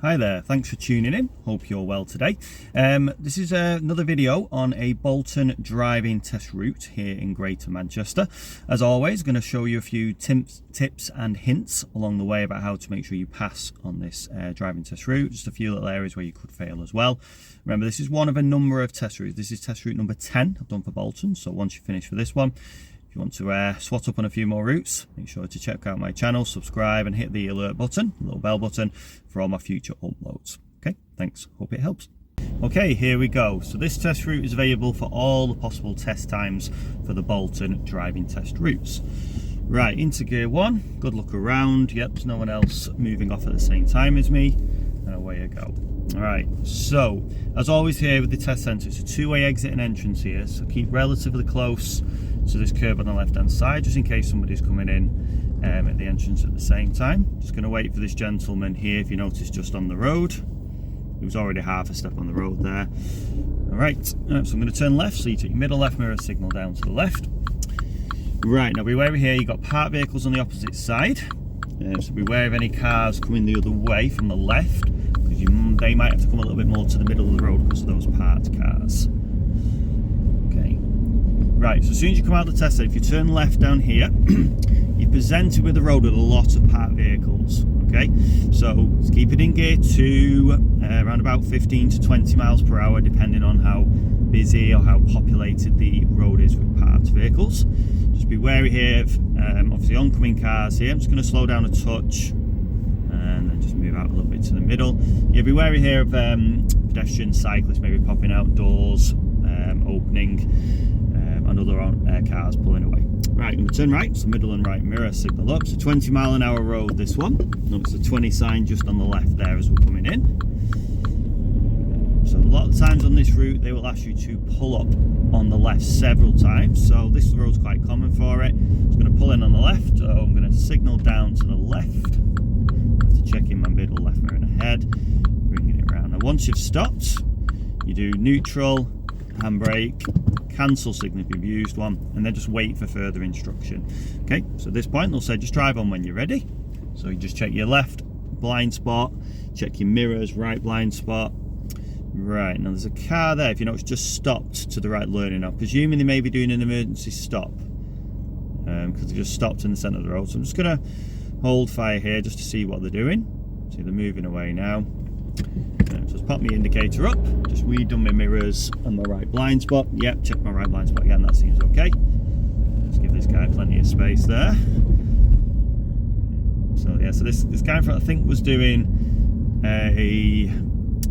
Hi there, thanks for tuning in. Hope you're well today. This is another video on a Bolton driving test route here in Greater Manchester. As always, going to show you a few tips and hints along the way about how to make sure you pass on this driving test route. Just a few little areas where you could fail as well. Remember, this is one of a number of test routes. This is test route number 10 I've done for Bolton. So once you finish for this one, if you want to swat up on a few more routes, make sure to check out my channel, subscribe and hit the alert button, the little bell button, for all my future uploads. Okay, thanks, hope it helps. Okay, here we go. So this test route is available for all the possible test times for the Bolton driving test routes. Right, into gear 1, good look around. Yep, there's no one else moving off at the same time as me, and away I go. Alright, so as always here with the test centre, it's a two-way exit and entrance here, so keep relatively close to this curb on the left hand side just in case somebody's coming in at the entrance at the same time. Just going to wait for this gentleman here, if you notice, just on the road. He was already half a step on the road there. Alright, so I'm going to turn left, so you take your middle left mirror signal down to the left. Right, now beware here, you've got parked vehicles on the opposite side, so beware of any cars coming the other way from the left, because they might have to come a little bit more to the middle of the road because of those parked cars. Okay, right, so as soon as you come out of the test site, if you turn left down here, you're presented with the road with a lot of parked vehicles. Okay, so keep it in gear 2, around about 15 to 20 miles per hour, depending on how busy or how populated the road is with parked vehicles. Just be wary here of obviously oncoming cars here. I'm just going to slow down a touch and then just move out a little bit to the middle. Yeah, be wary here of pedestrians, cyclists maybe popping out doors, opening, and other cars pulling away. Right, I'm going to turn right, so middle and right mirror signal up. So 20 mile an hour road, this one. Notice the 20 sign just on the left there as we're coming in. So a lot of times on this route, they will ask you to pull up on the left several times. So this road's quite common for it. I'm just going to pull in on the left. So I'm going to signal down to the left. I have to check in my middle left mirror and ahead, bringing it around. Now once you've stopped, you do neutral, handbrake, cancel signal if you've used one, and then just wait for further instruction. Okay, so at this point they'll say just drive on when you're ready. So you just check your left blind spot, check your mirrors, right blind spot. Right, now there's a car there, if you know, it's just stopped to the right learning. I'm presuming they may be doing an emergency stop because they just stopped in the centre of the road. So I'm just going to hold fire here just to see what they're doing. See, they're moving away now. So just pop my indicator up, just redone my mirrors and my right blind spot. Yep, check my right blind spot again, that seems okay. Just give this guy plenty of space there. So yeah, so this guy in front I think was doing a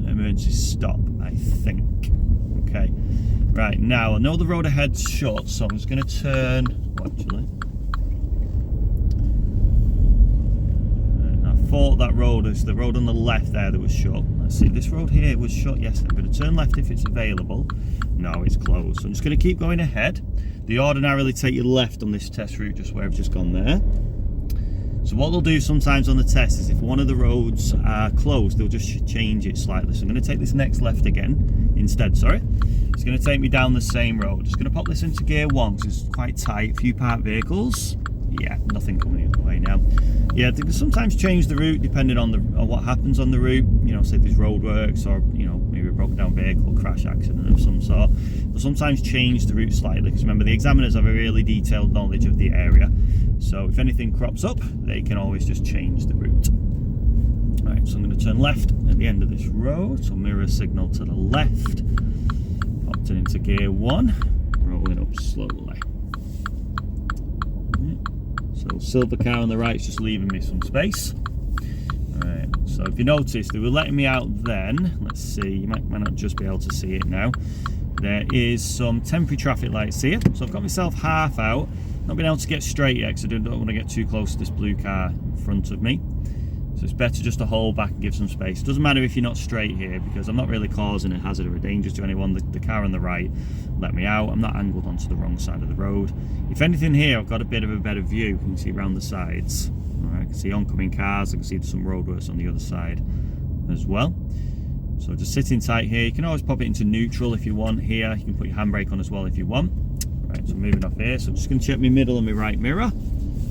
emergency stop, I think. Okay, right, now I know the road ahead's short, so I'm just going to turn, I thought that road is the road on the left there that was shut. Let's see, this road here was shut yesterday. I'm going to turn left if it's available. No, it's closed. So I'm just going to keep going ahead. They ordinarily take you left on this test route, just where I've just gone there. So what they'll do sometimes on the test is if one of the roads are closed, they'll just change it slightly. So I'm going to take this next left again, instead, sorry. It's going to take me down the same road. Just going to pop this into gear 1 because it's quite tight, few parked vehicles. Yeah, nothing coming the other way now. Yeah, they can sometimes change the route depending on what happens on the route. You know, say there's roadworks or, you know, maybe a broken down vehicle, crash accident of some sort. They'll sometimes change the route slightly because remember, the examiners have a really detailed knowledge of the area. So if anything crops up, they can always just change the route. Alright, so I'm going to turn left at the end of this road. So mirror signal to the left. Popped it into gear 1. Rolling up slowly. So silver car on the right is just leaving me some space. Alright, so if you notice, they were letting me out then. Let's see, you might not just be able to see it now. There is some temporary traffic lights here. So I've got myself half out. Not been able to get straight yet because I don't want to get too close to this blue car in front of me. So it's better just to hold back and give some space. It doesn't matter if you're not straight here because I'm not really causing a hazard or a danger to anyone. The car on the right let me out. I'm not angled onto the wrong side of the road. If anything here, I've got a bit of a better view. You can see around the sides. All right, I can see oncoming cars. I can see some roadworks on the other side as well. So just sitting tight here. You can always pop it into neutral if you want here. You can put your handbrake on as well if you want. Right, so moving off here. So I'm just going to check my middle and my right mirror.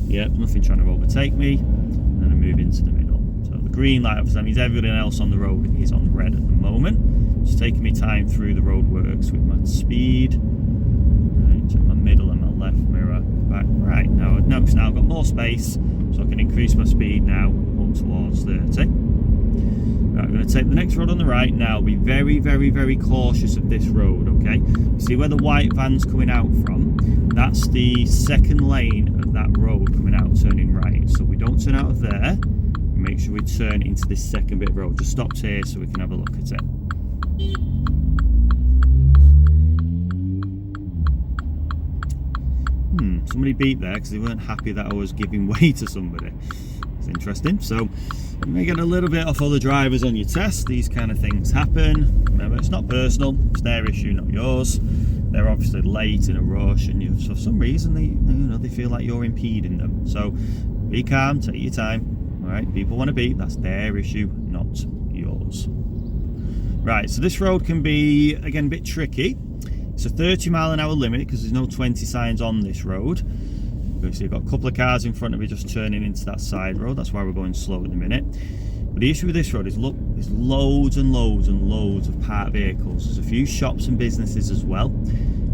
Yep, nothing trying to overtake me. And then I move into the middle. So the green light, obviously that means everything else on the road is on red at the moment. Just taking my time through the roadworks with my speed. Right, check my middle and my left mirror. Right, now notice now I've got more space, so I can increase my speed now up towards 30. Right, I'm going to take the next road on the right now. Be very, very, very cautious of this road, okay? You see where the white van's coming out from? That's the second lane of that road coming out, turning right. So we don't turn out of there. Make sure we turn into this second bit of road. Just stopped here so we can have a look at it. Somebody beeped there because they weren't happy that I was giving way to somebody. It's interesting. So you may get a little bit off other drivers on your test. These kind of things happen. Remember, it's not personal. It's their issue, not yours. They're obviously late in a rush, and for some reason they feel like you're impeding them. So be calm, take your time. All right, people want to beat. That's their issue, not yours. Right, so this road can be again a bit tricky. It's a 30-mile-an-hour limit because there's no 20 signs on this road. So you've got a couple of cars in front of me just turning into that side road. That's why we're going slow in a minute. But the issue with this road is, look, there's loads and loads and loads of parked vehicles. There's a few shops and businesses as well.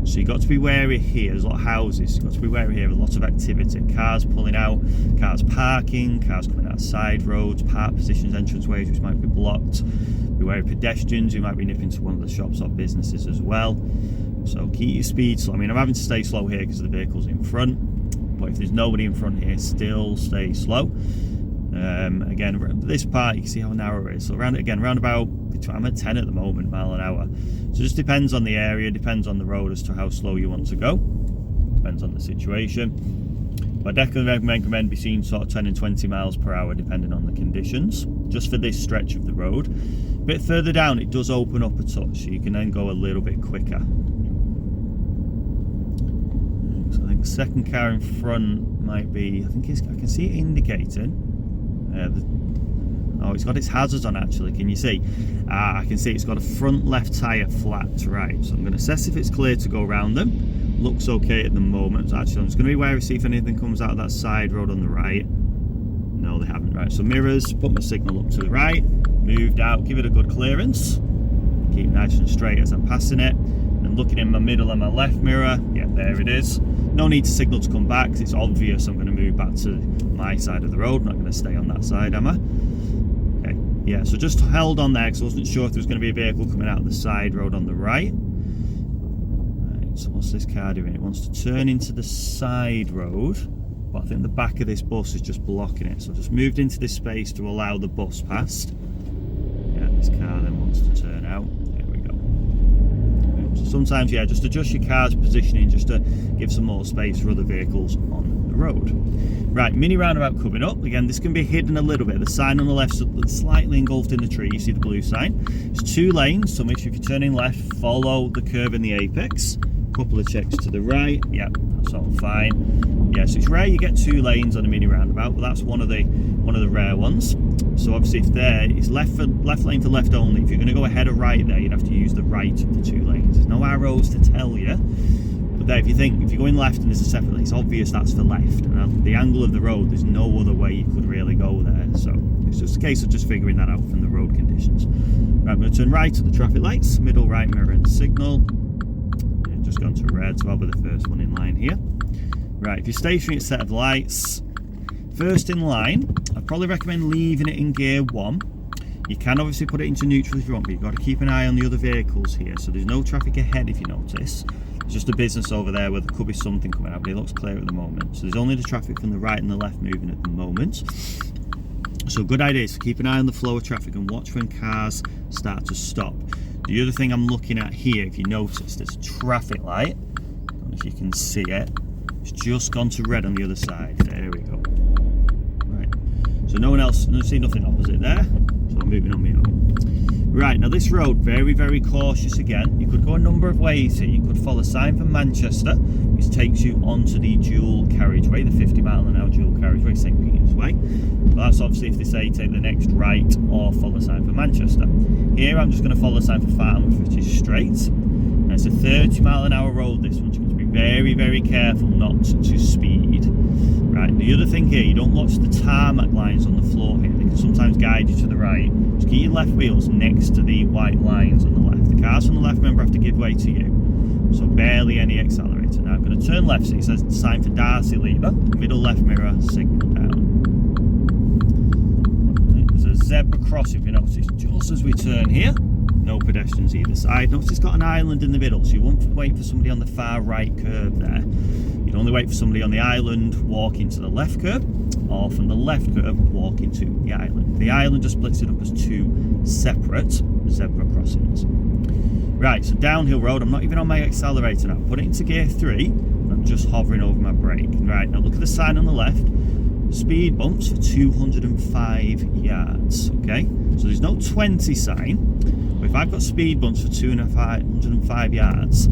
So you've got to be wary here. There's a lot of houses. You've got to be wary here. A lot of activity. Cars pulling out, cars parking, cars coming out side roads, park positions, entranceways which might be blocked. Be wary of pedestrians who might be nipping to one of the shops or businesses as well. So keep your speed slow. I mean, I'm having to stay slow here because of the vehicles in front. But if there's nobody in front here, still stay slow. Again, this part you can see how narrow it is. So around about, I'm at 10 at the moment, mile an hour. So it just depends on the area, depends on the road as to how slow you want to go. Depends on the situation. But I definitely recommend be seen sort of 10 and 20 miles per hour depending on the conditions, just for this stretch of the road. A bit further down it does open up a touch, so you can then go a little bit quicker. So I think the second car in front might be, I can see it indicating. Oh, it's got its hazards on actually, can you see? I can see it's got a front left tyre flat, right. So I'm going to assess if it's clear to go around them. Looks okay at the moment. Actually, I'm just going to be wary, see if anything comes out of that side road on the right. No, they haven't, right. So mirrors, put my signal up to the right, moved out, give it a good clearance. Keep nice and straight as I'm passing it. And looking in my middle and my left mirror, yeah, there it is. No need to signal to come back because it's obvious I'm going to move back to my side of the road. I'm not going to stay on that side, am I? Okay, yeah, so just held on there because I wasn't sure if there was going to be a vehicle coming out of the side road on the right. Right, so what's this car doing? It wants to turn into the side road, but I think the back of this bus is just blocking it. So I just moved into this space to allow the bus past. Yeah, this car then wants to turn out. So sometimes, yeah, just adjust your car's positioning just to give some more space for other vehicles on the road. Right, mini roundabout coming up. Again, this can be hidden a little bit. The sign on the left is slightly engulfed in the tree. You see the blue sign. It's 2 lanes, so make sure if you're turning left, follow the curve in the apex. Couple of checks to the right. Yeah, that's all fine. Yeah, so it's rare you get 2 lanes on a mini roundabout, but that's one of the rare ones. So obviously if it's left lane for left only. If you're going to go ahead or right there, you'd have to use the right of the 2 lanes. There's no arrows to tell you. But there, if you're going left and there's a separate lane, it's obvious that's for left. And the angle of the road, there's no other way you could really go there. So it's just a case of just figuring that out from the road conditions. Right, I'm going to turn right at the traffic lights, middle right mirror and signal. Just gone to red, so I'll be the first one in line here. Right, if you're stationary, it's set of lights. First in line, I'd probably recommend leaving it in gear 1. You can obviously put it into neutral if you want, but you've got to keep an eye on the other vehicles here. So there's no traffic ahead if you notice. There's just a business over there where there could be something coming out, but it looks clear at the moment. So there's only the traffic from the right and the left moving at the moment. So good idea is to keep an eye on the flow of traffic and watch when cars start to stop. The other thing I'm looking at here, if you notice, there's a traffic light. I don't know if you can see it. It's just gone to red on the other side. There we go. Right. So no one else, I see nothing opposite there. So I'm moving on my own. Right, now this road, very, very cautious again. You could go a number of ways here. You could follow a sign from Manchester, which takes you onto the dual carriageway, the 50-mile-an-hour dual carriageway, St. Peter's Way. But that's obviously if they say take the next right or follow a sign for Manchester. Here I'm just going to follow a sign for Farnworth, which is straight. And it's a 30-mile-an-hour road, this one. You've got to be very, very careful not to speed. Right, the other thing here, you don't watch the tarmac lines on the floor here. They can sometimes guide you to the right. Just keep your left wheels next to the white lines on the left. The cars on the left, remember, have to give way to you. So barely any accelerator. Now I'm going to turn left, so it says sign for Darcy lever. Middle left mirror, signal down. Right, there's a zebra crossing, if you notice, just as we turn here. No pedestrians either side. Notice it's got an island in the middle, so you won't wait for somebody on the far right curb there. You'd only wait for somebody on the island walking to the left curb, or from the left curb walking to the island. The island just splits it up as two separate zebra crossings. Right, so downhill road, I'm not even on my accelerator now. Put it into gear 3, and I'm just hovering over my brake. Right, now look at the sign on the left. Speed bumps for 205 yards, okay? So there's no 20 sign. But if I've got speed bumps for 205 yards,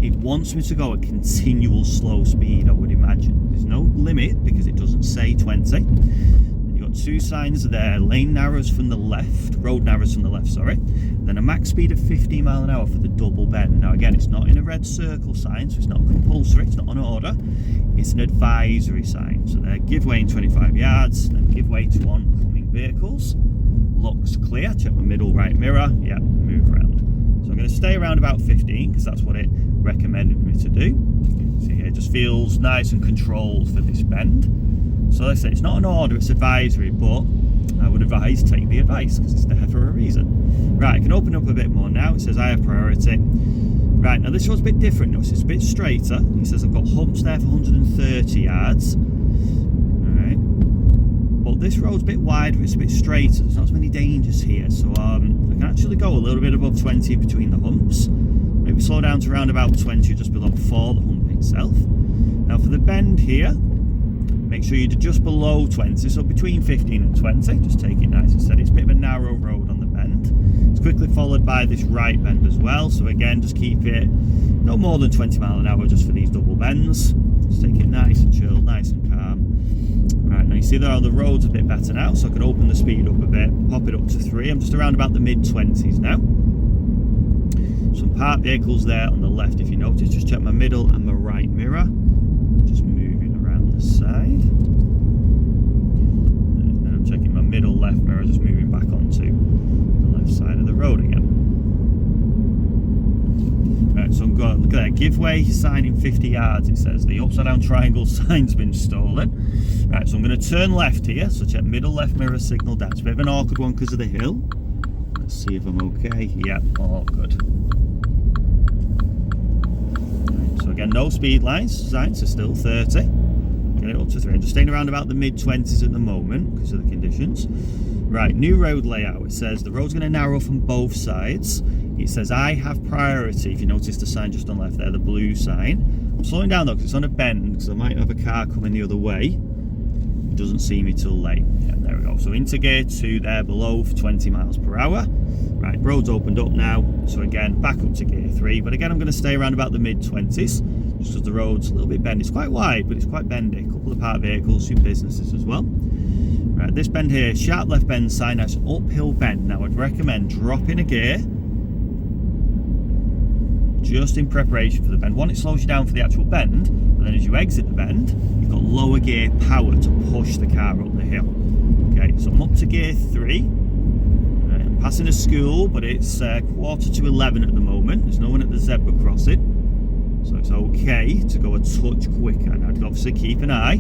it wants me to go at continual slow speed, I would imagine. There's no limit because it doesn't say 20. You've got two signs there, lane narrows from the left, road narrows from the left, sorry. Then a max speed of 15 mile an hour for the double bend. Now again, it's not in a red circle sign, so it's not compulsory, it's not on order. It's an advisory sign. So there, give way in 25 yards, then give way to oncoming vehicles. Looks clear, check my middle right mirror, yeah, move around. So I'm going to stay around about 15 because that's what it recommended me to do. See here, it just feels nice and controlled for this bend. So like I say, it's not an order, it's advisory, but I would advise take the advice because it's there for a reason. Right, I can open up a bit more now. It says I have priority. Right, now this road's a bit different. Notice it's a bit straighter. It says I've got humps there for 130 yards. Alright. But this road's a bit wider, it's a bit straighter. There's not as many dangers here. So I can actually go a little bit above 20 between the humps. Maybe slow down to around about 20 just below for the hump itself. Now for the bend here, make sure you're just below 20, so between 15 and 20. Just take it nice and steady. It's a bit of a narrow road on the bend. It's quickly followed by this right bend as well. So again, just keep it no more than 20 mile an hour just for these double bends. Just take it nice and chilled, nice and calm. Right, now you see there the road's a bit better now, so I can open the speed up a bit, pop it up to 3. I'm just around about the mid-20s now. Some parked vehicles there on the left, if you notice. Just check my middle and my right mirror. Just moving around the side. And I'm checking my middle left mirror, just moving back onto the left side of the road again. Right, so I'm going, look at that, give way sign in 50 yards, it says. The upside down triangle sign's been stolen. Right, so I'm going to turn left here, so check middle left mirror signal down. It's a bit of an awkward one because of the hill. Let's see if I'm okay. Yeah, all good. Right, so again, no speed lines, signs are still 30. Get it up to 3. I'm just staying around about the mid-20s at the moment because of the conditions. Right, new road layout. It says the road's going to narrow from both sides. It says I have priority. If you notice the sign just on the left there, the blue sign. I'm slowing down though because it's on a bend because I might have a car coming the other way. It doesn't see me till late. Yeah, there we go. So into gear 2 there below for 20 miles per hour. Right, road's opened up now. So again, back up to gear 3. But again, I'm going to stay around about the mid-20s just because the road's a little bit bendy. It's quite wide, but it's quite bendy. A couple of parked vehicles, some businesses as well. Right, this bend here, sharp left bend sign, that's uphill bend. Now I'd recommend dropping a gear just in preparation for the bend. One, it slows you down for the actual bend, but then as you exit the bend, you've got lower gear power to push the car up the hill. Okay, so I'm up to gear 3. I'm passing a school, but it's 10:45 at the moment. There's no one at the zebra crossing. So it's okay to go a touch quicker. Now I'd obviously keep an eye,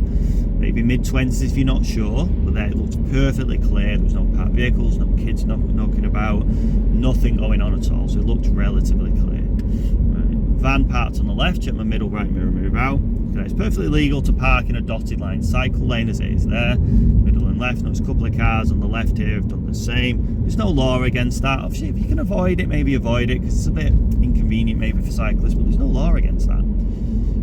maybe mid-20s if you're not sure, but there it looks perfectly clear. There's no parked vehicles, no kids knocking about, nothing going on at all, so it looks relatively clear. Right. Van parked on the left, check my middle right mirror move out. Okay, it's perfectly legal to park in a dotted line cycle lane as it is there. Middle and left, notice a couple of cars on the left here have done the same. There's no law against that. Obviously, if you can avoid it, maybe avoid it, because it's a bit inconvenient maybe for cyclists, but there's no law against that.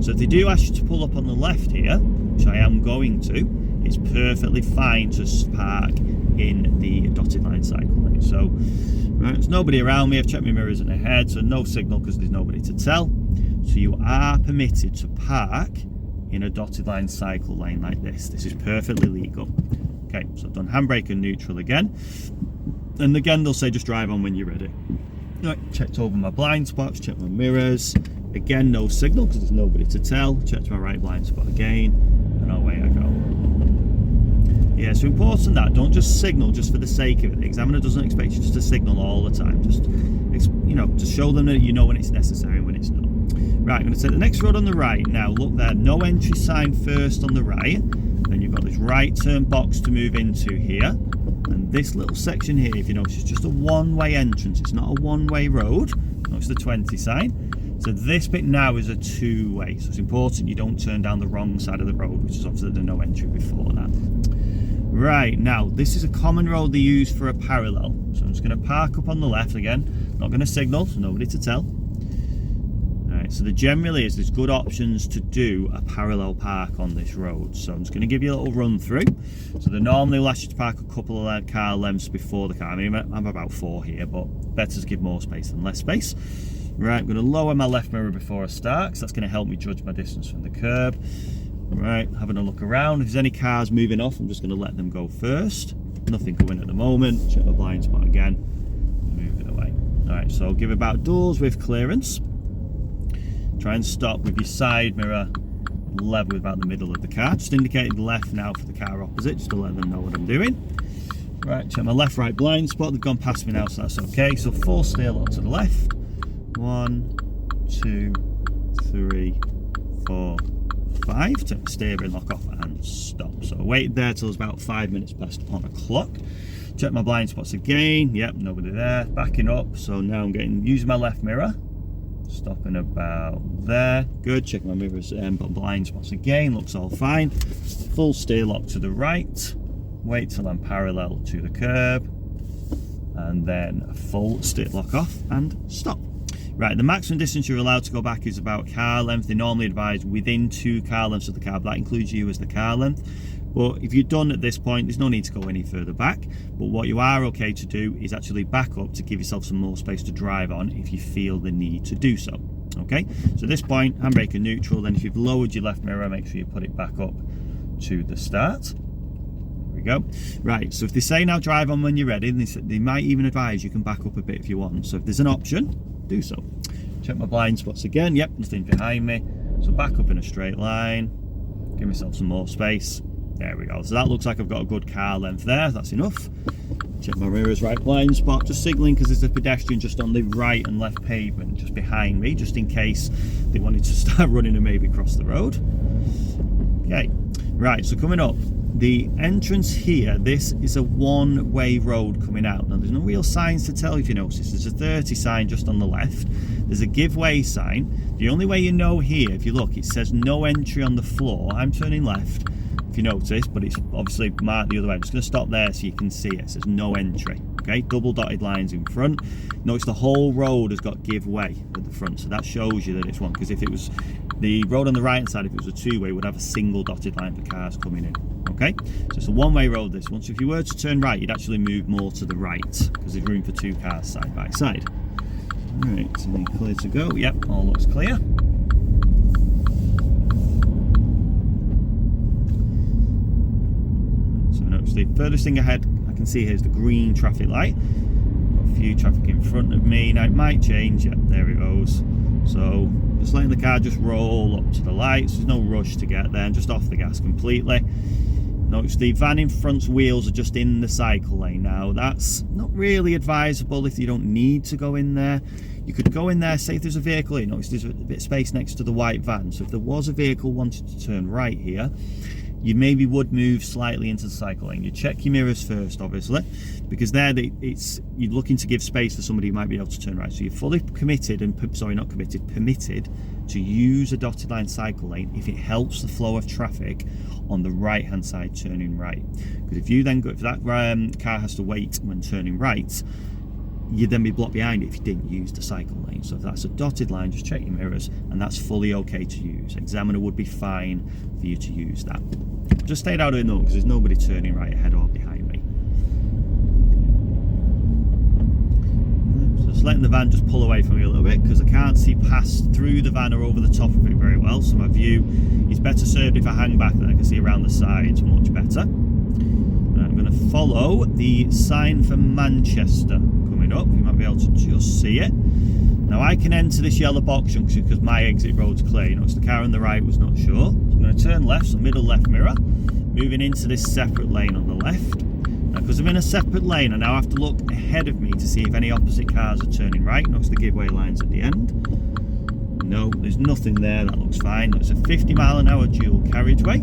So if they do ask you to pull up on the left here, which I am going to, it's perfectly fine to park in the dotted line cycle lane. So right, there's nobody around me. I've checked my mirrors in ahead, so no signal because there's nobody to tell. So you are permitted to park in a dotted line cycle lane like this. This is perfectly legal. Okay, so I've done handbrake and neutral again. And again, they'll say just drive on when you're ready. Right, checked over my blind spots, checked my mirrors. Again, no signal because there's nobody to tell. Check my right blind spot again, and away I go. Yeah, so important that don't just signal just for the sake of it. The examiner doesn't expect you just to signal all the time. Just, you know, just show them that you know when it's necessary and when it's not. Right, I'm going to take the next road on the right. Now look there, no entry sign first on the right. Then you've got this right turn box to move into here. And this little section here, if you notice, is just a one-way entrance. It's not a one-way road. Notice the 20 sign. So this bit now is a two-way. So it's important you don't turn down the wrong side of the road, which is obviously the no entry before that. Right, now this is a common road they use for a parallel. So I'm just going to park up on the left again. Not going to signal, so nobody to tell. Right, so there generally is, there's good options to do a parallel park on this road. So I'm just going to give you a little run through. So they normally will ask you to park a couple of car lengths before the car. I mean, I'm about 4 here, but better to give more space than less space. Right, I'm going to lower my left mirror before I start, because that's going to help me judge my distance from the curb. Right, having a look around. If there's any cars moving off, I'm just going to let them go first. Nothing going at the moment. Check my blind spot again. Move it away. Alright, so give about doors with clearance. Try and stop with your side mirror level with about the middle of the car. Just indicating left now for the car opposite, just to let them know what I'm doing. Right, check my left right blind spot. They've gone past me now, so that's okay. So full steer lock to the left. 1, 2, 3, 4, 5. Turn the steering lock off and stop. So I waited there till it's about 5 minutes past 1 o'clock. Check my blind spots again. Yep, nobody there. Backing up. So now I'm using my left mirror. Stopping about there. Good. Check my mirrors and blind spots again. Looks all fine. Full steer lock to the right. Wait till I'm parallel to the curb. And then a full steer lock off and stop. Right, the maximum distance you're allowed to go back is about car length. They normally advise within 2 car lengths of the car, but that includes you as the car length. But if you're done at this point, there's no need to go any further back. But what you are okay to do is actually back up to give yourself some more space to drive on if you feel the need to do so. Okay, so at this point, handbrake and neutral. Then if you've lowered your left mirror, make sure you put it back up to the start. There we go. Right, so if they say now drive on when you're ready, they might even advise you can back up a bit if you want. So if there's an option, do so. Check my blind spots again. Yep, nothing behind me. So back up in a straight line. Give myself some more space. There we go. So that looks like I've got a good car length there. That's enough. Check my rear's right blind spot. Just signalling because there's a pedestrian just on the right and left pavement just behind me, just in case they wanted to start running and maybe cross the road. Okay. Right, so coming up, the entrance here, this is a one-way road coming out. Now, there's no real signs to tell if you notice. There's a 30 sign just on the left. There's a give way sign. The only way you know here, if you look, it says no entry on the floor. I'm turning left, if you notice, but it's obviously marked the other way. I'm just going to stop there so you can see it. It says no entry. Okay, double dotted lines in front. Notice the whole road has got give way at the front, so that shows you that it's one. Because if it was the road on the right hand side, if it was a two-way, it would have a single dotted line for cars coming in. Okay, so it's a one-way road this one. So if you were to turn right, you'd actually move more to the right because there's room for 2 cars side by side. All right, so then clear to go. Yep, all looks clear. So notice the furthest thing ahead I can see here is the green traffic light. Got a few traffic in front of me. Now it might change. Yep, there it goes. So just letting the car just roll up to the lights. There's no rush to get there. I'm just off the gas completely. Notice the van in front's wheels are just in the cycle lane now. That's not really advisable if you don't need to go in there. You could go in there, say if there's a vehicle here. Notice there's a bit of space next to the white van. So if there was a vehicle wanting to turn right here, you maybe would move slightly into the cycle lane. You check your mirrors first, obviously, because there you're looking to give space for somebody who might be able to turn right. So you're fully committed and, sorry, not committed, permitted to use a dotted line cycle lane if it helps the flow of traffic on the right hand side turning right. Because if you then go, if that car has to wait when turning right, you'd then be blocked behind it if you didn't use the cycle lane. So if that's a dotted line, just check your mirrors, and that's fully okay to use. Examiner would be fine for you to use that. Just stay out of the note because there's nobody turning right ahead or behind me. So just letting the van just pull away from me a little bit because I can't see past through the van or over the top of it very well. So my view is better served if I hang back, then I can see around the sides much better. And I'm going to follow the sign for Manchester. Up, you might be able to just see it. Now I can enter this yellow box junction because my exit road's clear. You notice the car on the right was not sure. So I'm going to turn left, so middle left mirror, moving into this separate lane on the left. Now because I'm in a separate lane, I now have to look ahead of me to see if any opposite cars are turning right. Notice the giveaway lines at the end. No, there's nothing there, that looks fine. It's a 50-mile-an-hour dual carriageway.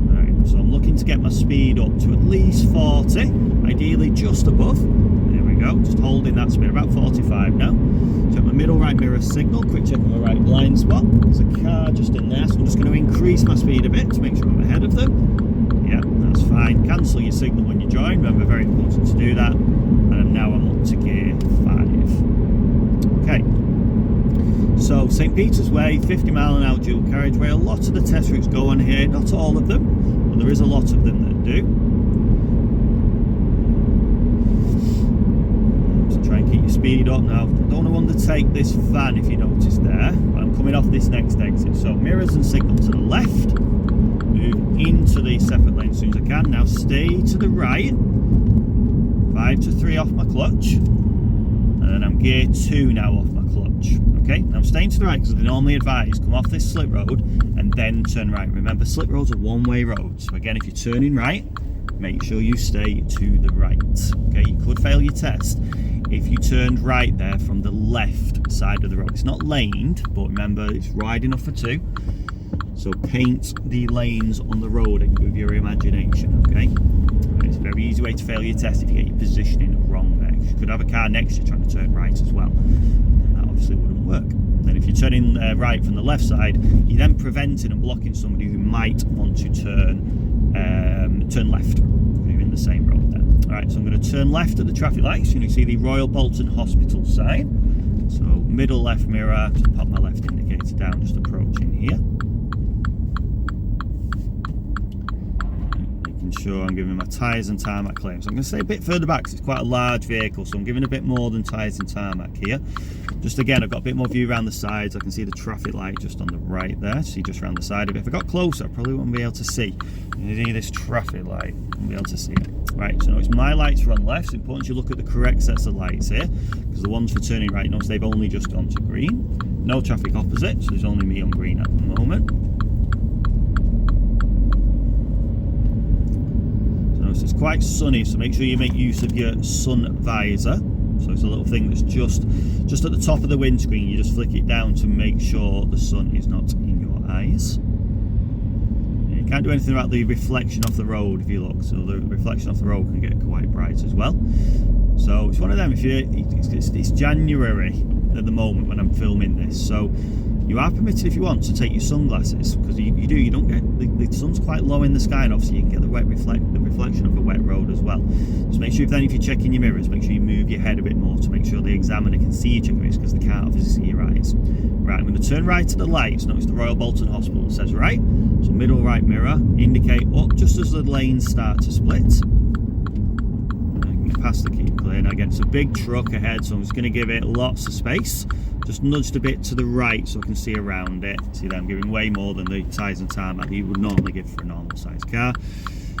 Right, so I'm looking to get my speed up to at least 40, ideally just above. There we go, just holding that speed, about 45 now. Check my middle right mirror signal, quick check on my right blind spot. There's a car just in there, so I'm just going to increase my speed a bit to make sure I'm ahead of them. Yeah, that's fine. Cancel your signal when you join, remember, very important to do that. And now I'm up to gear 5. Okay, so St Peter's Way, 50-mile-an-hour dual carriageway. A lot of the test routes go on here, not all of them, but there is a lot of them that do. So try and keep your speed up now. I don't want to undertake this van if you notice there, but I'm coming off this next exit. So mirrors and signal to the left, move into the separate lane as soon as I can. Now stay to the right, 5 to 3 off my clutch. And I'm gear 2 now off my clutch. Okay, now I'm staying to the right because they normally advise come off this slip road and then turn right. Remember, slip roads are one-way roads. So again, if you're turning right, make sure you stay to the right. Okay, you could fail your test if you turned right there from the left side of the road. It's not laned, but remember, it's wide enough for 2. So paint the lanes on the road with your imagination, okay? It's a very easy way to fail your test if you get your positioning wrong there. You could have a car next to you trying to turn right as well, and that obviously wouldn't work. Then if you're turning right from the left side, you're then preventing and blocking somebody who might want to turn left. You're in the same road then. Alright, so I'm going to turn left at the traffic lights. You can see the Royal Bolton Hospital sign. So middle left mirror, just pop my left indicator down, just approaching here. Sure, I'm giving my tyres and tarmac claims. I'm going to stay a bit further back because it's quite a large vehicle, so I'm giving a bit more than tyres and tarmac here. Just again, I've got a bit more view around the sides. I can see the traffic light just on the right there. See just around the side of it. If I got closer, I probably wouldn't be able to see. You see this traffic light, I wouldn't be able to see it. Right, so notice my lights are on left. It's important you look at the correct sets of lights here, because the ones for turning right, notice they've only just gone to green. No traffic opposite, so there's only me on green at the moment. It's quite sunny, so make sure you make use of your sun visor. So it's a little thing that's just at the top of the windscreen. You just flick it down to make sure the sun is not in your eyes. You can't do anything about the reflection off the road if you look, so the reflection off the road can get quite bright as well. So it's one of them. It's January at the moment when I'm filming this, so you are permitted if you want to take your sunglasses, because you don't get the sun's quite low in the sky, and obviously you can get the reflection of a wet road as well. Just make sure if you're checking your mirrors, make sure you move your head a bit more to make sure the examiner can see you checking your mirrors, because they can't obviously see your eyes. Right, I'm going to turn right to the lights. Notice the Royal Bolton Hospital says right, so middle right mirror, indicate up just as the lanes start to split. Past the keep clear. Now again, it's a big truck ahead, so I'm just going to give it lots of space. Just nudged a bit to the right so I can see around it. See that I'm giving way more than the tyres and tarmac that you would normally give for a normal sized car.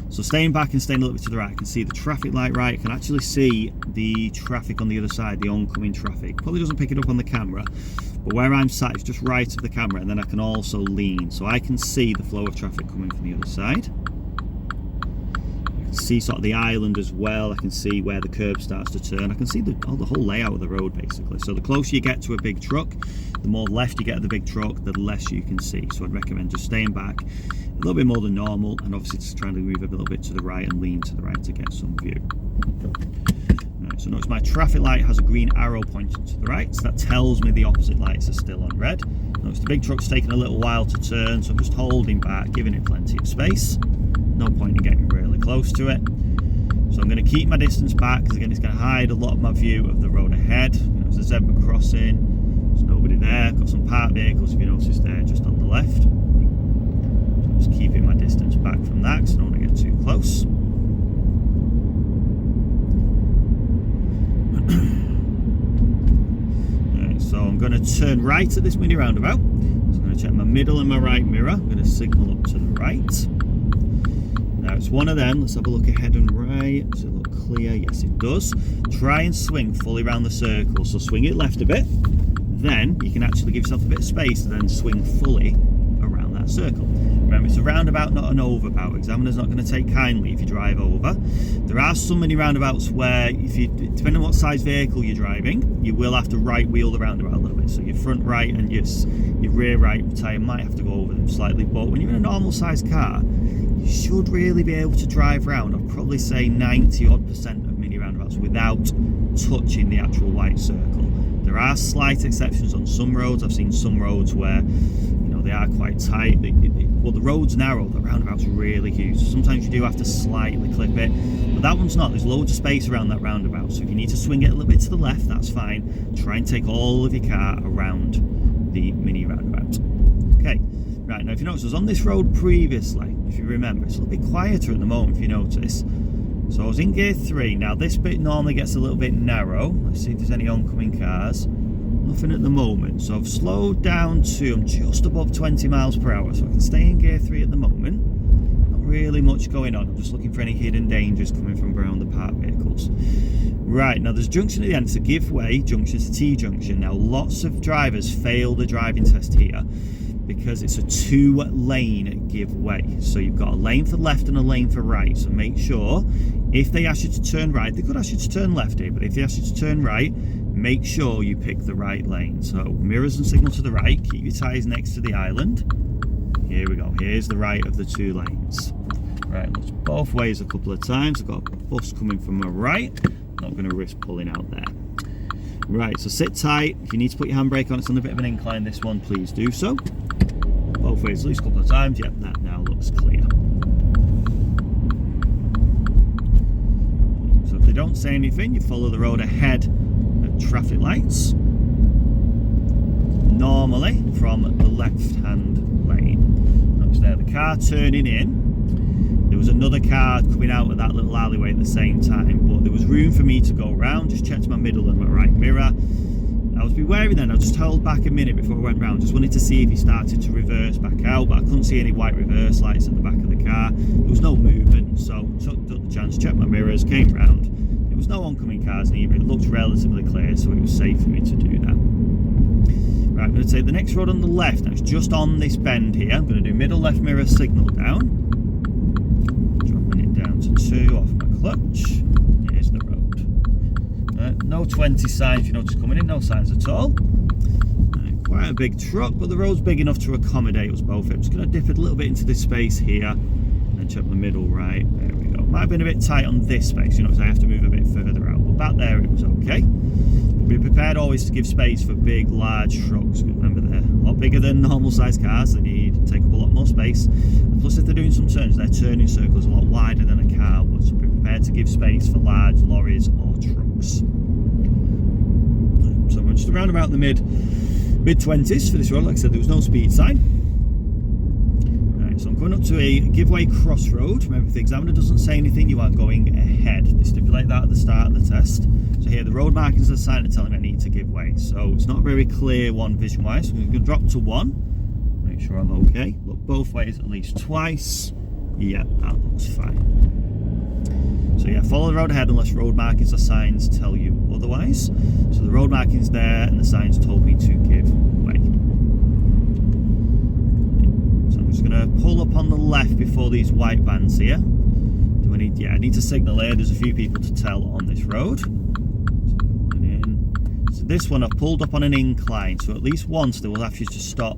So staying back and staying a little bit to the right, I can see the traffic light right. I can actually see the traffic on the other side, the oncoming traffic. Probably doesn't pick it up on the camera, but where I'm sat is just right of the camera, and then I can also lean, so I can see the flow of traffic coming from the other side. See sort of the island as well. I can see where the curb starts to turn. I can see the whole layout of the road basically. So the closer you get to a big truck, the more left you get of the big truck, the less you can see. So I'd recommend just staying back a little bit more than normal, and obviously just trying to move a little bit to the right and lean to the right to get some view. Right, so notice my traffic light has a green arrow pointing to the right, so that tells me the opposite lights are still on red. Notice the big truck's taking a little while to turn, so I'm just holding back, giving it plenty of space. No point in getting really close to it. So I'm going to keep my distance back, because again it's going to hide a lot of my view of the road ahead. There's a zebra crossing, there's nobody there. Got some parked vehicles, if you notice there, just on the left. So just keeping my distance back from that, because I don't want to get too close. Right, so I'm going to turn right at this mini roundabout. So I'm going to check my middle and my right mirror. I'm going to signal up to the right. Now it's one of them. Let's have a look ahead and right. So look clear? Yes, it does. Try and swing fully around the circle. So swing it left a bit, then you can actually give yourself a bit of space to then swing fully around that circle. Remember, it's a roundabout, not an overbout. Examiner's not going to take kindly if you drive over. There are so many roundabouts where, depending on what size vehicle you're driving, you will have to right wheel the roundabout a little bit. So your front right and your rear right tyre might have to go over them slightly. But when you're in a normal size car, you should really be able to drive round, I'd probably say 90% of mini roundabouts without touching the actual white circle. There are slight exceptions on some roads. I've seen some roads where, they are quite tight. Well, the road's narrow, the roundabout's really huge. So sometimes you do have to slightly clip it, but that one's not. There's loads of space around that roundabout. So if you need to swing it a little bit to the left, that's fine. Try and take all of your car around the mini roundabout. Okay, right, now if you notice, I was on this road previously, if you remember. It's a little bit quieter at the moment, if you notice. So I was in gear 3. Now this bit normally gets a little bit narrow. Let's see if there's any oncoming cars. Nothing at the moment, so I've slowed down to, I'm just above 20 miles per hour, so I can stay in gear 3 at the moment. Not really much going on. I'm just looking for any hidden dangers coming from around the parked vehicles. Right, now there's a junction at the end. It's a give way junction, it's a T junction. Now lots of drivers fail the driving test here because it's a 2-lane give way. So you've got a lane for left and a lane for right. So make sure, if they ask you to turn right, they could ask you to turn left here, but if they ask you to turn right, make sure you pick the right lane. So mirrors and signal to the right, keep your tyres next to the island. Here we go, here's the right of the 2 lanes. Right, looks both ways a couple of times. I've got a bus coming from my right, not going to risk pulling out there. Right, so sit tight. If you need to put your handbrake on, it's on a bit of an incline, this one, please do so. Both ways at least a couple of times. Yep, that now looks clear. So if they don't say anything, you follow the road ahead at traffic lights, normally from the left-hand lane. Notice there, the car turning in, there was another car coming out of that little alleyway at the same time, but there was room for me to go around. Just checked my middle and my right mirror. I was be wary then. I just held back a minute before I went round. Just wanted to see if he started to reverse back out, but I couldn't see any white reverse lights at the back of the car. There was no movement, so took the chance, checked my mirrors, came round. There was no oncoming cars neither. It looked relatively clear, so it was safe for me to do that. Right, I'm going to take the next road on the left. Now it's just on this bend here. I'm going to do middle left mirror signal down. Dropping it down to 2 off my clutch. Here's the road. No 20 signs, you notice coming in, no signs at all. Quite a big truck, but the road's big enough to accommodate us both. I'm just going to dip it a little bit into this space here and check the middle right. There we go. Might have been a bit tight on this space, you notice I have to move a bit further out, but back there it was okay. But be prepared always to give space for big, large trucks. Remember, they're a lot bigger than normal sized cars. They take up a lot more space. And plus, if they're doing some turns, their turning circle is a lot wider than a car would, so be prepared to give space for large lorries or trucks. So we're just around about the mid-20s for this road. Like I said, there was no speed sign. Right, so I'm going up to a giveaway crossroad. Remember, if the examiner doesn't say anything, you are going ahead. They stipulate that at the start of the test. So here, the road markings are sign are telling me I need to give way. So it's not a very clear one vision-wise. So I'm going to drop to 1. Make sure I'm okay. Look both ways at least twice. Yeah, that looks fine. So yeah, follow the road ahead unless road markings or signs tell you otherwise. So the road markings there and the signs told me to give way. So I'm just going to pull up on the left before these white vans here. Do I need? Yeah, I need to signal here. There's a few people to tell on this road. So this one I've pulled up on an incline, so at least once they will have you to stop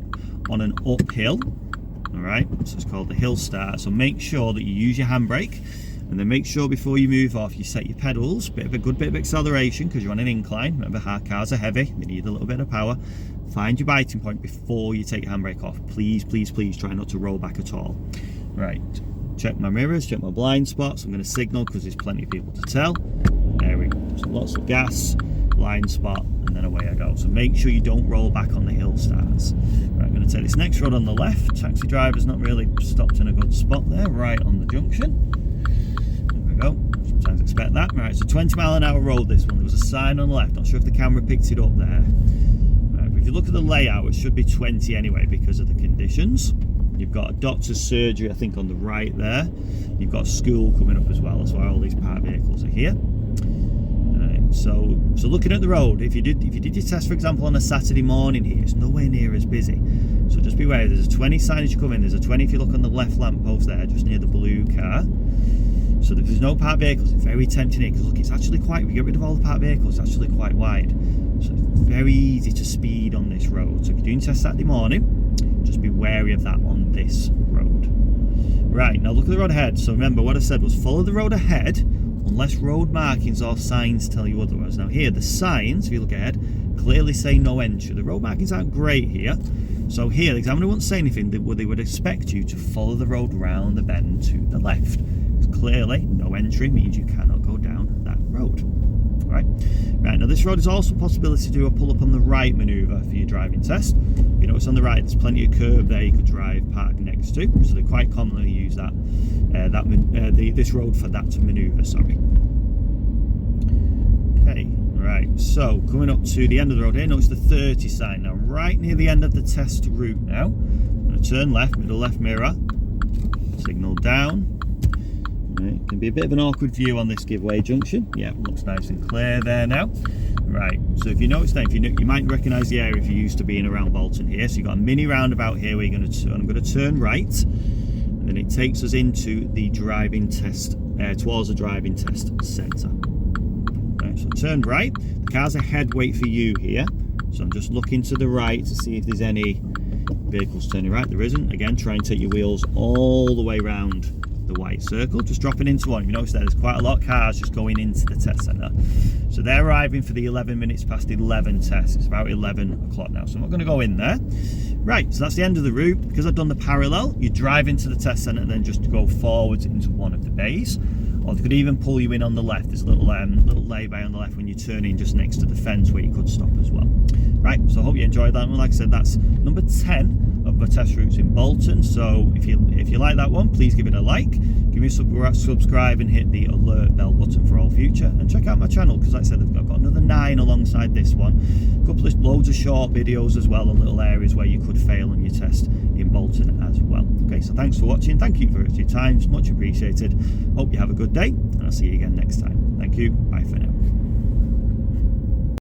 on an uphill. Alright, so it's called the hill start. So make sure that you use your handbrake. And then make sure before you move off, you set your pedals, a good bit of acceleration because you're on an incline. Remember, hard cars are heavy, they need a little bit of power. Find your biting point before you take your handbrake off. Please, please, please try not to roll back at all. Right, check my mirrors, check my blind spots. I'm going to signal because there's plenty of people to tell. There we go, so lots of gas, blind spot, and then away I go. So make sure you don't roll back on the hill starts. Right, I'm going to take this next road on the left. Taxi driver's not really stopped in a good spot there, right on the junction. Go. Sometimes expect that. Right, it's a 20-mile-an-hour road, this one. There was a sign on the left. Not sure if the camera picked it up there. Right, but if you look at the layout, it should be 20 anyway because of the conditions. You've got a doctor's surgery, I think, on the right there. You've got school coming up as well. That's why all these parked vehicles are here. So looking at the road, if you did your test, for example, on a Saturday morning here, it's nowhere near as busy. So just be aware, there's a 20 sign as you come in. There's a 20 if you look on the left lamp post there, just near the blue car. So if there's no parked vehicles, it's very tempting here, because look, it's actually quite, if you get rid of all the parked vehicles, it's actually quite wide. So it's very easy to speed on this road. So if you're doing your test Saturday morning, just be wary of that on this road. Right, now look at the road ahead. So remember, what I said was follow the road ahead, unless road markings or signs tell you otherwise. Now here, the signs, if you look ahead, clearly say no entry. The road markings aren't great here. So here, the examiner won't say anything, they would expect you to follow the road round the bend to the left. Clearly, no entry means you cannot go down that road. Right, now this road is also a possibility to do a pull-up on the right manoeuvre for your driving test. You notice on the right, there's plenty of curb there you could drive park next to. So they quite commonly use that, this road for that to manoeuvre, sorry. Okay, right, so coming up to the end of the road here, notice the 30 sign. Now, right near the end of the test route now, I'm going to turn left, middle left mirror, signal down. Right, it can be a bit of an awkward view on this giveaway junction. Yeah, looks nice and clear there now. Right, so if you notice that, you might recognise the area if you're used to being around Bolton here. So you've got a mini roundabout here where you're going to turn. I'm going to turn right, and then it takes us into the driving test, towards the driving test centre. Right, so turn right. The car's ahead, wait for you here. So I'm just looking to the right to see if there's any vehicles turning right. There isn't. Again, try and take your wheels all the way round the white circle, just dropping into one. You notice there's quite a lot of cars just going into the test centre. So they're arriving for the 11 minutes past 11 test. It's about 11 o'clock now, so I'm not going to go in there. Right, so that's the end of the route. Because I've done the parallel, you drive into the test centre and then just go forwards into one of the bays. Or they could even pull you in on the left. There's a little lay-by on the left when you turn in just next to the fence where you could stop as well. Right, so I hope you enjoyed that one. Like I said, that's number 10 of my test routes in Bolton. So if you like that one, please give it a like, give me a subscribe and hit the alert bell button for all future, and check out my channel, because like I said, I've got another 9 alongside this one, loads of short videos as well, and little areas where you could fail on your test in Bolton as well. Okay, so thanks for watching, thank you for your time, it's much appreciated. Hope you have a good day, and I'll see you again next time. Thank you, bye for now.